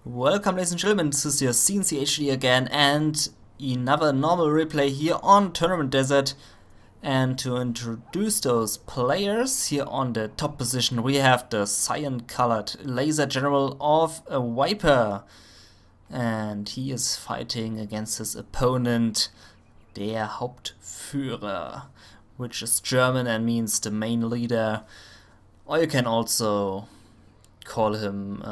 Welcome ladies and gentlemen, this is your cncHD again and another normal replay here on Tournament Desert. And to introduce those players, here on the top position we have the cyan colored laser general of ViPeR. And he is fighting against his opponent, der Hauptführer, which is German and means the main leader. Or you can also call him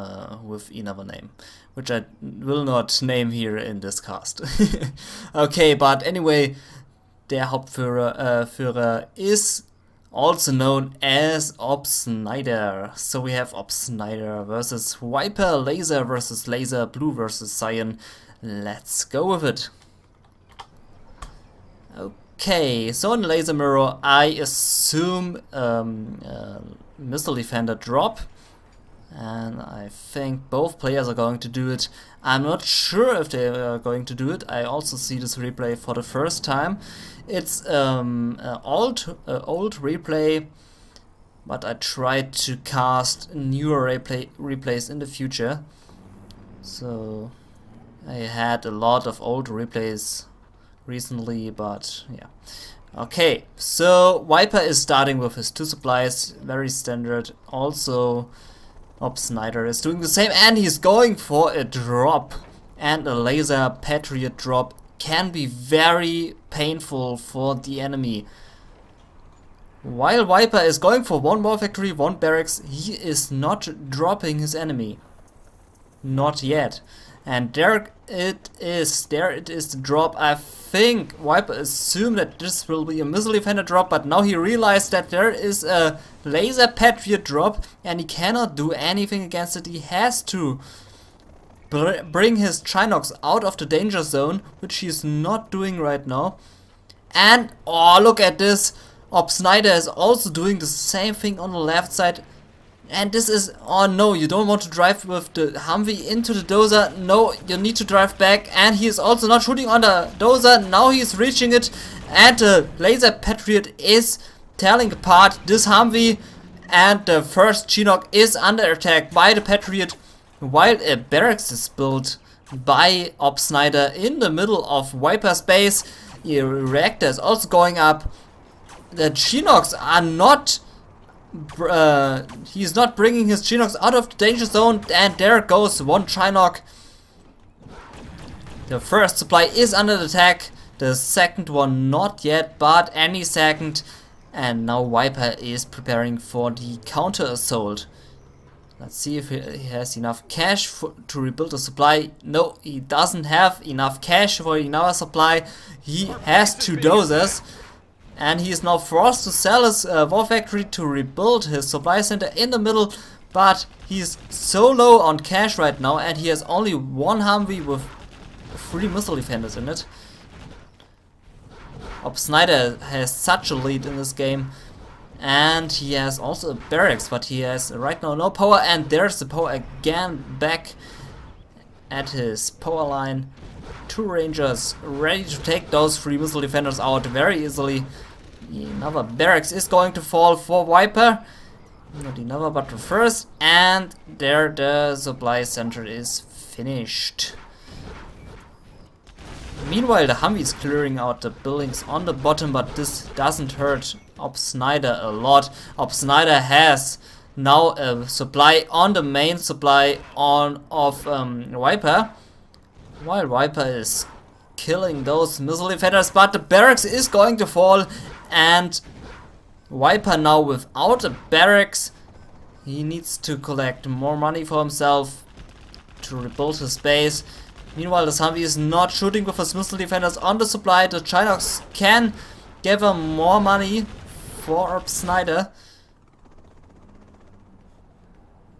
with another name, which I will not name here in this cast. Okay, but anyway, der Hauptführer is also known as Opsnyder. So we have Opsnyder versus ViPeR, Laser versus Laser, Blue versus Cyan. Let's go with it. Okay, so in Laser Mirror I assume Missile Defender drop. And I think both players are going to do it. I'm not sure if they are going to do it. I also see this replay for the first time. It's old replay, but I tried to cast newer replays in the future. So I had a lot of old replays recently, but yeah. Okay, so ViPeR is starting with his 2 supplies, very standard. Also Opsnyder is doing the same, and he's going for a drop. And a laser patriot drop can be very painful for the enemy. While ViPeR is going for one more factory, one barracks, he is not dropping his enemy. Not yet. And there it is the drop. I think ViPeR assumed that this will be a missile defender drop, but now he realized that there is a laser patriot drop and he cannot do anything against it. He has to bring his Chinox out of the danger zone, which he's not doing right now. And oh, look at this, Opsnyder is also doing the same thing on the left side. And this is, oh no, you don't want to drive with the Humvee into the dozer. No, you need to drive back. And he is also not shooting on the dozer. Now he is reaching it. And the laser patriot is tearing apart this Humvee. And the first Chinook is under attack by the patriot, while a barracks is built by Opsnyder in the middle of ViPeR space. The reactor is also going up. The Chinooks are not... he's not bringing his Chinooks out of the danger zone, and there goes one Chinook. The first supply is under attack, the second one not yet, but any second. And now ViPeR is preparing for the counter assault. Let's see if he has enough cash to rebuild the supply. No, he doesn't have enough cash for another supply. He has 2 dozers. And he is now forced to sell his war factory to rebuild his supply center in the middle. But he's so low on cash right now, and he has only 1 Humvee with 3 missile defenders in it. Opsnyder has such a lead in this game. And he has also a barracks, but he has right now no power. And there's the power again back at his power line. 2 Rangers ready to take those 3 missile defenders out very easily. Another barracks is going to fall for ViPeR. Not another, but the first. And there the supply center is finished. Meanwhile, the Humvee is clearing out the buildings on the bottom, but this doesn't hurt Opsnyder a lot. Opsnyder has now a supply on the main supply of ViPeR, while ViPeR is killing those missile defenders, but the barracks is going to fall. And ViPeR now without a barracks, he needs to collect more money for himself to rebuild his base. Meanwhile, the Humvee is not shooting with his missile defenders on the supply. The Chinooks can give him more money for Opsnyder.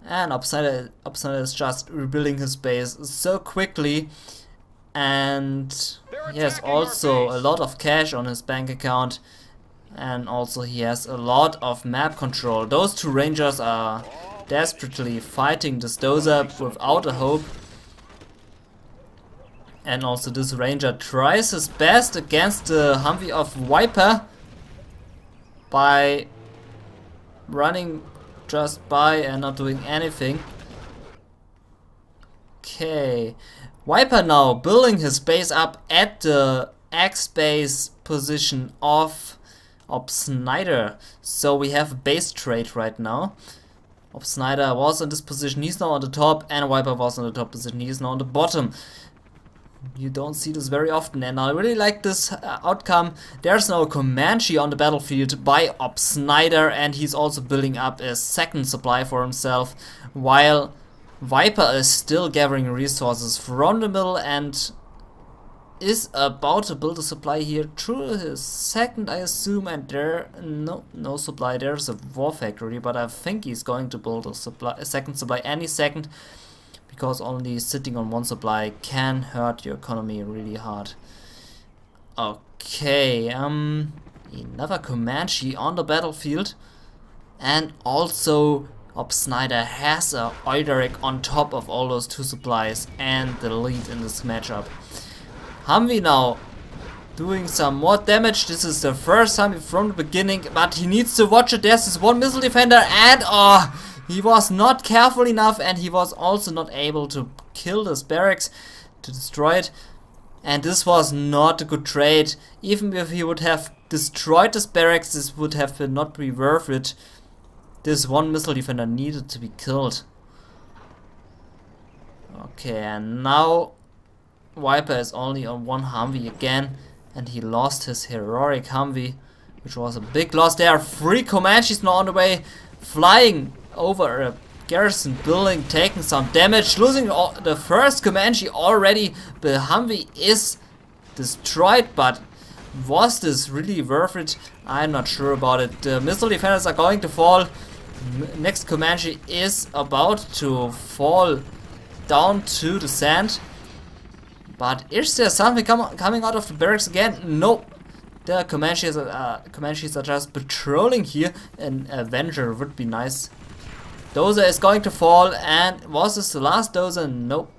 And Opsnyder is just rebuilding his base so quickly. And he has also a lot of cash on his bank account. And also he has a lot of map control. Those 2 Rangers are desperately fighting this dozer without a hope. And also this Ranger tries his best against the Humvee of ViPeR by running just by and not doing anything. Okay, ViPeR now building his base up at the X base position of Opsnyder. So we have a base trade right now. Opsnyder was in this position, he's now on the top, and ViPeR was on the top position, he's now on the bottom. You don't see this very often, and I really like this outcome. There's now a Comanche on the battlefield by Opsnyder, and he's also building up a second supply for himself, while ViPeR is still gathering resources from the middle and is about to build a supply here through his second, I assume, and there no supply. There's a war factory, but I think he's going to build a second supply any second, because only sitting on one supply can hurt your economy really hard. Okay, another Comanche on the battlefield, and also Opsnyder has a Euderic on top of all those two supplies and the lead in this matchup. Humvee now doing some more damage. This is the first Humvee from the beginning, but he needs to watch it. There's this one missile defender, and he was not careful enough, and he was also not able to kill this barracks, to destroy it. And this was not a good trade. Even if he would have destroyed this barracks, this would have not be worth it. This one missile defender needed to be killed. Okay, and now ViPeR is only on one Humvee again, and he lost his heroic Humvee, which was a big loss. There are 3 Comanches now on the way, flying over a garrison building, taking some damage, losing the first Comanche already. The Humvee is destroyed, but was this really worth it? I'm not sure about it. The missile defenders are going to fall. Next Comanche is about to fall down to the sand. But is there something coming out of the barracks again? Nope. The Comanches are just patrolling here. An Avenger would be nice. Dozer is going to fall, and was this the last Dozer? Nope.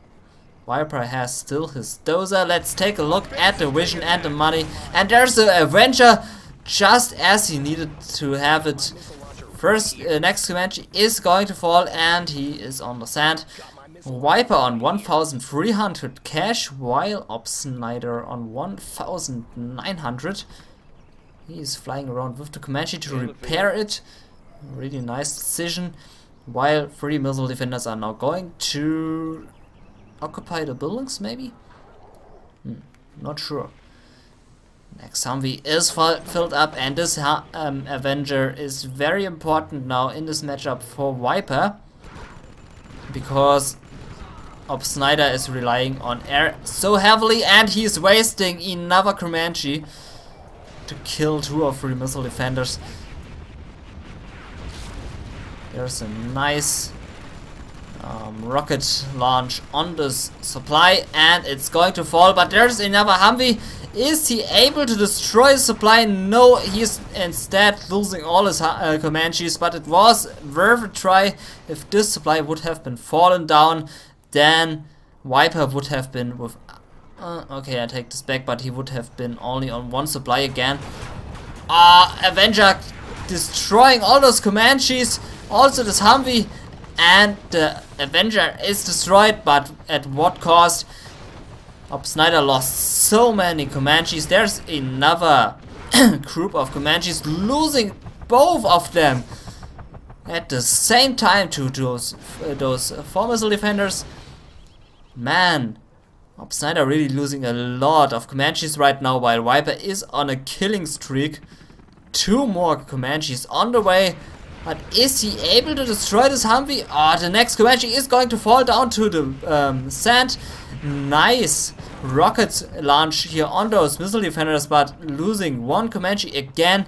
ViPeR has still his Dozer. Let's take a look at the vision and the money. And there's the Avenger, just as he needed to have it. First, next Comanche is going to fall, and he is on the sand. ViPeR on 1,300 cash, while Opsnyder on 1,900. He is flying around with the Comanche to repair it. Really nice decision. While 3 missile defenders are now going to occupy the buildings, maybe? Not sure. Next Humvee is filled up, and this Avenger is very important now in this matchup for ViPeR, because Opsnyder is relying on air so heavily, and he's wasting another Comanche to kill 2 or 3 missile defenders. There's a nice rocket launch on this supply, and it's going to fall, but there's another Humvee. Is he able to destroy the supply? No, he's instead losing all his Comanches, but it was worth a try. If this supply would have been fallen down, then ViPeR would have been with... okay, I take this back, but he would have been only on one supply again. Avenger destroying all those Comanches, also this Humvee, and the Avenger is destroyed, but at what cost? Opsnyder lost so many Comanches. There's another group of Comanches, losing both of them at the same time to those 4 missile defenders. Man, Opsnyder really losing a lot of Comanches right now, while ViPeR is on a killing streak. 2 more Comanches on the way. But is he able to destroy this Humvee? The next Comanche is going to fall down to the sand. Nice rocket launch here on those missile defenders, but losing 1 Comanche again.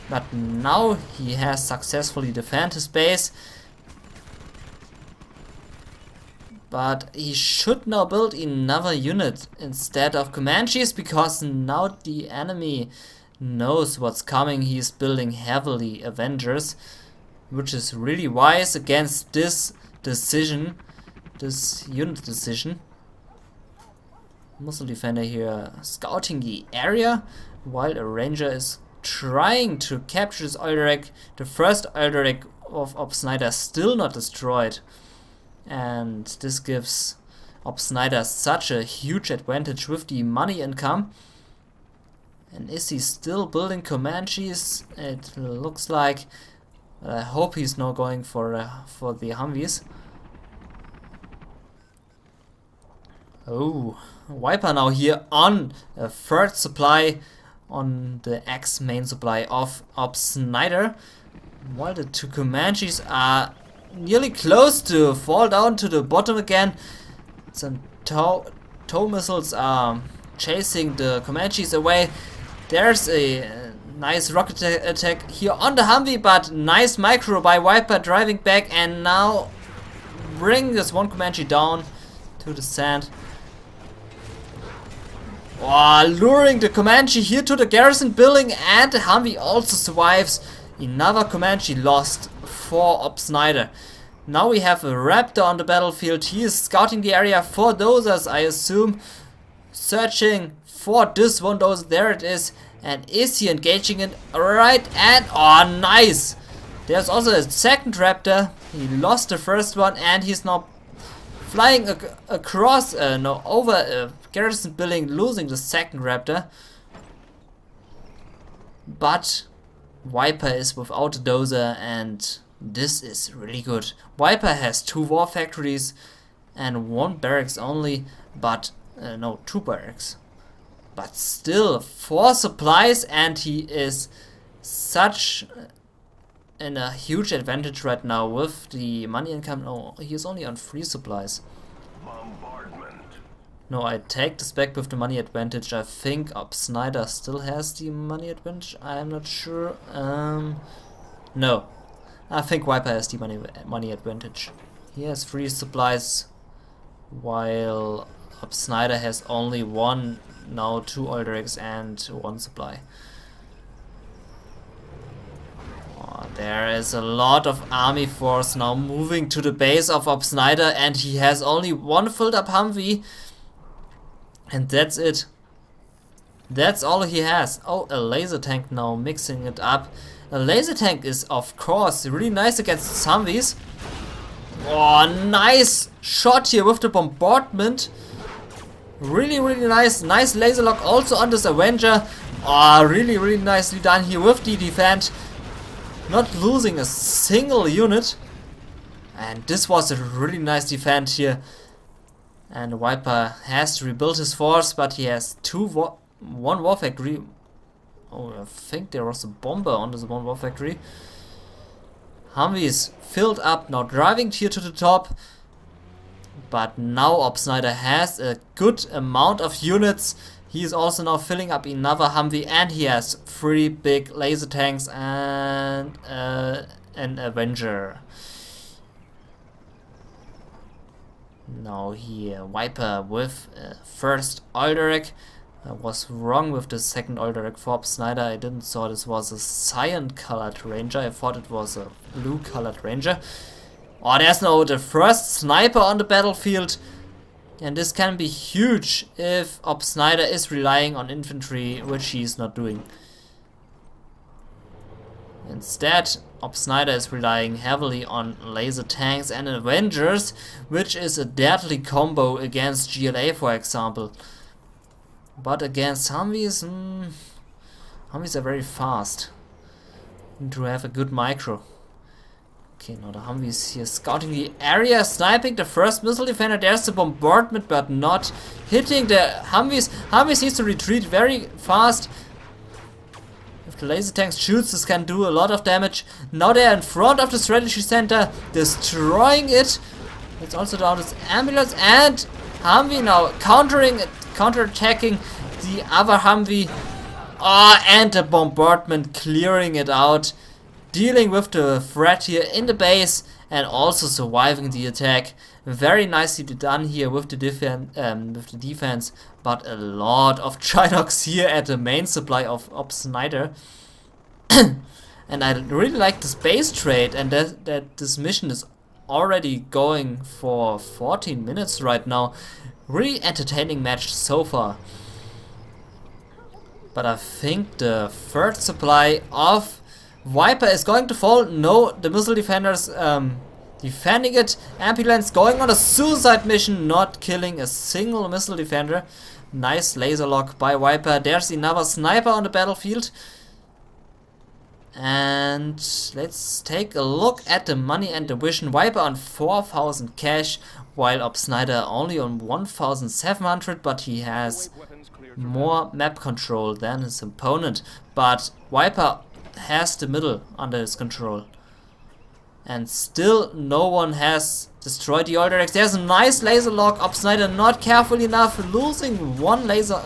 But now he has successfully defended his base. But he should now build another unit instead of Comanches, because now the enemy knows what's coming. He's building heavily Avengers, which is really wise against this decision, this unit decision. Missile defender here scouting the area, while a ranger is trying to capture this Euderic. The first Euderic of Opsnyder still not destroyed, and this gives Opsnyder such a huge advantage with the money income. And is he still building Comanches? It looks like. I hope he's not going for the Humvees. Oh, ViPeR now here on a third supply on the X main supply of Opsnyder, while the two Comanches are nearly close to fall down to the bottom again. Some tow missiles are chasing the Comanches away. There's a nice rocket attack here on the Humvee, but nice micro by ViPeR driving back and now bring this one Comanche down to the sand. Oh, luring the Comanche here to the garrison building, and the Humvee also survives. Another Comanche lost for Opsnyder. Now we have a Raptor on the battlefield. He is scouting the area for dozers, I assume. Searching for this one dozer. There it is. And is he engaging it? Alright, and oh, nice! There's also a second Raptor. He lost the first one, and he's now flying across, over a garrison building, losing the second Raptor. But ViPeR is without a dozer, and this is really good. ViPeR has 2 war factories and 1 barracks only, but no, 2 barracks. But still 4 supplies, and he is such in a huge advantage right now with the money income. No, he is only on 3 supplies. No, I take this back with the money advantage. I think Opsnyder still has the money advantage. I'm not sure. No, I think ViPeR has the money advantage. He has 3 supplies, while Opsnyder has only 1. Now 2 oil rigs and 1 supply. Oh, there is a lot of army force now moving to the base of Opsnyder, and he has only 1 filled up Humvee. And that's it. That's all he has. Oh, a laser tank now mixing it up. A laser tank is of course really nice against Humvees. Oh, nice shot here with the bombardment. Really nice. Nice laser lock also on this Avenger. Oh, really nicely done here with the defense. Not losing a single unit. And this was a really nice defense here. And ViPeR has to rebuild his force, but he has 1 war factory. Oh, I think there was a bomber on this 1 war factory. Humvee is filled up, now driving here to the top. But now Opsnyder has a good amount of units. He is also now filling up another Humvee, and he has 3 big laser tanks and an Avenger. Now here ViPeR with first oil derrick. I was wrong with the second oil derrick for Opsnyder. I didn't saw this was a cyan colored ranger. I thought it was a blue colored ranger. Oh, there's now the first sniper on the battlefield. And this can be huge if Opsnyder is relying on infantry, which he's not doing. Instead, Opsnyder is relying heavily on laser tanks and Avengers, which is a deadly combo against GLA, for example. But against Humvees, Humvees are very fast. Need to have a good micro. Okay, now the Humvees here scouting the area, sniping the first missile defender. There's the bombardment, but not hitting the Humvees. Humvees needs to retreat very fast. If the laser tank shoots, this can do a lot of damage. Now they're in front of the strategy center, destroying it. It's also down this ambulance, and Humvee now counterattacking the other Humvee. Oh, and the bombardment clearing it out. Dealing with the threat here in the base and also surviving the attack. Very nicely done here with the defense, but a lot of Trinox here at the main supply of Opsnyder. And I really like the space trade, and that this mission is already going for 14 minutes right now. Really entertaining match so far. But I think the third supply of ViPeR is going to fall. No, the missile defenders defending it. Ambulance going on a suicide mission, not killing a single missile defender. Nice laser lock by ViPeR. There's another sniper on the battlefield. And let's take a look at the money and the vision. ViPeR on 4,000 cash, while Opsnyder only on 1,700, but he has more map control than his opponent. But ViPeR has the middle under his control. And still no one has destroyed the Alderex. There's a nice laser lock. Opsnyder not careful enough, losing one laser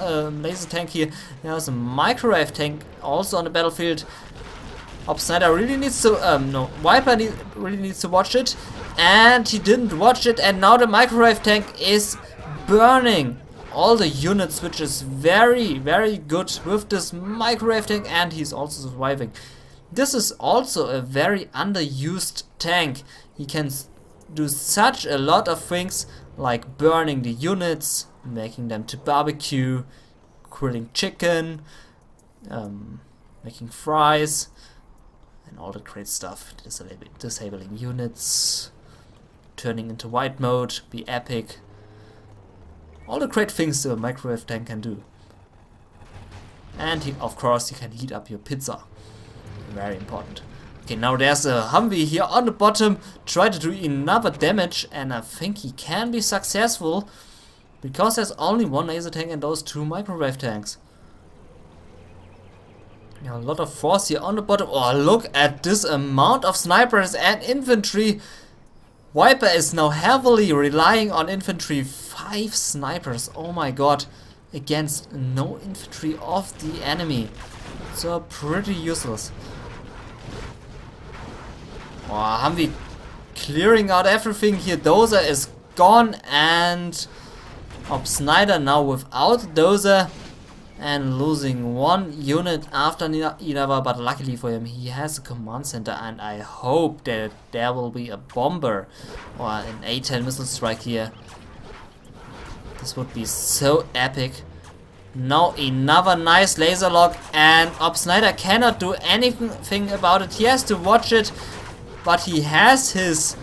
tank here. There's a microwave tank also on the battlefield. Opsnyder really needs to, ViPeR really needs to watch it, and he didn't watch it, and now the microwave tank is burning all the units, which is very, very good with this microwave tank, and he's also surviving. This is also a very underused tank. He can do such a lot of things, like burning the units, making them to barbecue, grilling chicken, making fries, and all the great stuff. Disabling units, turning into white mode, be epic. All the great things the microwave tank can do. And of course you can heat up your pizza. Very important. Okay, now there's a Humvee here on the bottom. Try to do another damage, and I think he can be successful because there's only one laser tank and those two microwave tanks. A lot of force here on the bottom. Oh, look at this amount of snipers and infantry. ViPeR is now heavily relying on infantry. 5 snipers, oh my god, against no infantry of the enemy. So pretty useless. Oh, Humvee clearing out everything here. Dozer is gone, and Opsnyder now without Dozer. And losing one unit after another, but luckily for him he has a command center, and I hope that there will be a bomber or an A-10 missile strike here. This would be so epic. Now another nice laser lock, and Opsnyder cannot do anything about it. He has to watch it, but he has his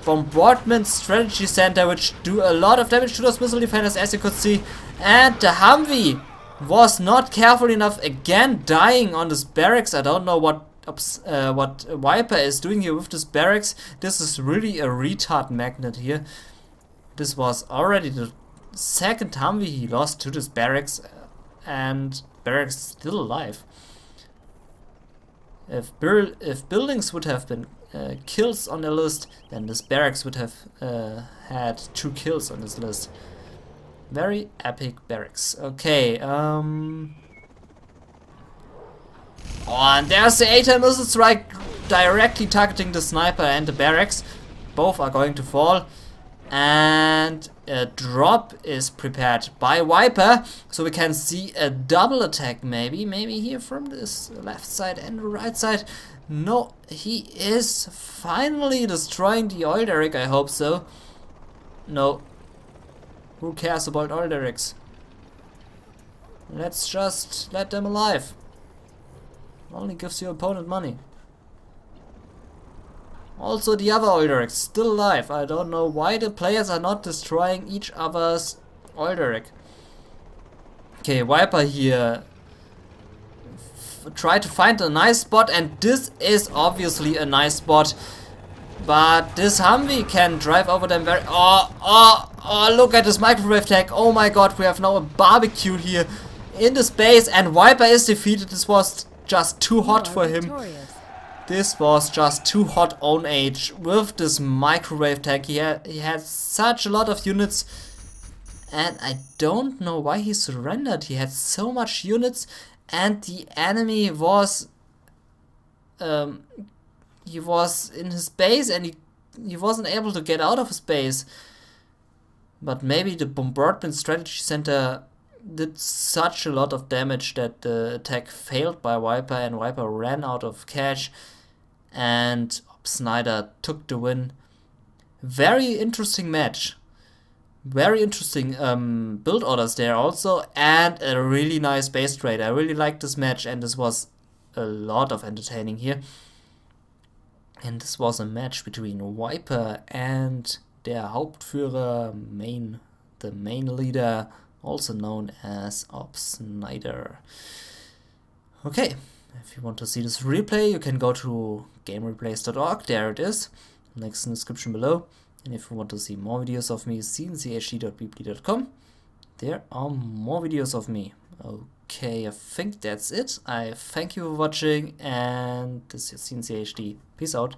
bombardment strategy center, which do a lot of damage to those missile defenders, as you could see. And the Humvee was not careful enough, again dying on this barracks. I don't know what ViPeR is doing here with this barracks. This is really a retard magnet here. This was already the second Humvee he lost to this barracks, and barracks is still alive. If buildings would have been kills on the list, then this barracks would have had 2 kills on this list. Very epic barracks. Okay, oh, and there's the A-10 missile strike directly targeting the sniper and the barracks. Both are going to fall. And a drop is prepared by ViPeR, so we can see a double attack maybe here from this left side and the right side. No, he is finally destroying the oil derrick, I hope so. No. Who cares about oil derricks? Let's just let them alive. Only gives your opponent money. Also the other oil derricks still alive. I don't know why the players are not destroying each other's oil derrick. Okay, ViPeR here try to find a nice spot, and this is obviously a nice spot. But this Humvee can drive over them very... Oh, look at this microwave tank. Oh my god, we have now a barbecue here in the space, and ViPeR is defeated. This was just too hot for him. This was just too hot on age with this microwave tank. He had such a lot of units, and I don't know why he surrendered. He had so much units, and the enemy was... he was in his base, and he wasn't able to get out of his base. But maybe the bombardment strategy center did such a lot of damage that the attack failed by ViPeR, and ViPeR ran out of cash, and Opsnyder took the win. Very interesting match. Very interesting build orders there also, and a really nice base trade. I really liked this match, and this was a lot of entertaining here. And this was a match between ViPeR and der Hauptführer, the main leader, also known as Opsnyder. Okay, if you want to see this replay, you can go to gamereplays.org, there it is, links in the description below. And if you want to see more videos of me, cncHD.weebly.com, there are more videos of me. Okay, I think that's it. I thank you for watching, and this is cncHD. Peace out.